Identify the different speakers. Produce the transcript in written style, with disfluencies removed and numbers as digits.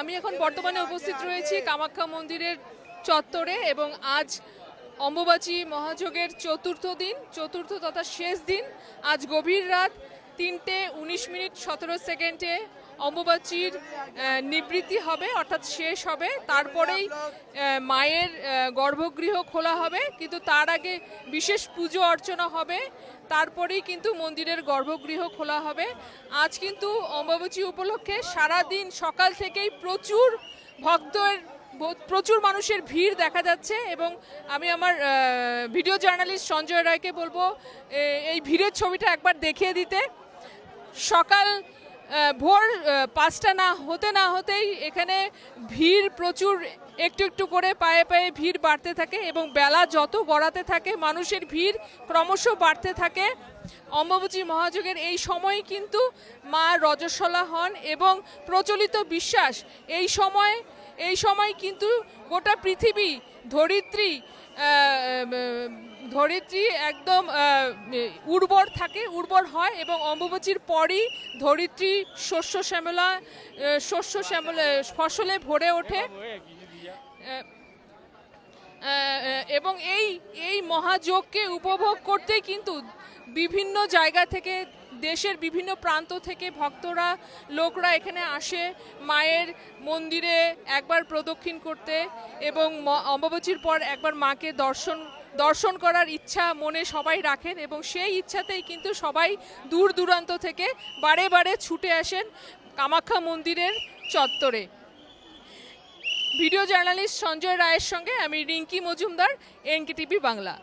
Speaker 1: আমি এখন বর্তমানে উপস্থিত রয়েছি কামাখ্যা মন্দিরের চত্বরে এবং আজ অম্বুবাচী মহাযজ্ঞের চতুর্থ তথা শেষ দিন। আজ গভীর রাত 3:19:17 অম্বুবাচীর নিবৃত্তি হবে, অর্থাৎ শেষ হবে। তারপরেই মায়ের গর্ভগৃহ খোলা হবে, কিন্তু তার আগে বিশেষ পুজো অর্চনা হবে, তারপরেই কিন্তু মন্দিরের গর্ভগৃহ খোলা হবে। আজ কিন্তু অম্বুবাচী উপলক্ষে সারাদিন সকাল থেকেই প্রচুর মানুষের ভিড় দেখা যাচ্ছে এবং আমি আমার ভিডিও জার্নালিস্ট সঞ্জয় রায়কে বলবো এই ভিড়ের ছবিটা একবার দেখিয়ে দিতে। সকাল ভোর 5টা না হতেই এখানে ভিড় প্রচুর, একটু একটু করে পায়ে পায়ে ভিড় বাড়তে থাকে এবং বেলা যত গড়াতে থাকে মানুষের ভিড় ক্রমশ বাড়তে থাকে। অম্বুবাচী মহাযজ্ঞের এই সময় কিন্তু মা রজস্বলা হন এবং প্রচলিত বিশ্বাস এই সময় কিন্তু গোটা পৃথিবী ধরিত্রী একদম উর্বর হয় এবং অম্বুবাচীর পরই ধরিত্রী শস্য শ্যামলা ফসলে ভরে ওঠে। এবং এই মহাযজ্ঞকে উপভোগ করতেই কিন্তু বিভিন্ন জায়গা থেকে, দেশের বিভিন্ন প্রান্ত থেকে লোকরা এখানে আসে মায়ের মন্দিরে একবার প্রদক্ষিণ করতে এবং অম্বুবাচীর পর একবার মাকে দর্শন করার ইচ্ছা মনে সবাই রাখেন এবং সেই ইচ্ছাতেই কিন্তু সবাই দূর দূরান্ত থেকে বারে বারে ছুটে আসেন কামাখ্যা মন্দিরের চত্বরে। ভিডিও জার্নালিস্ট সঞ্জয় রায়ের সঙ্গে আমি রিঙ্কি মজুমদার, এনকেটিভি বাংলা।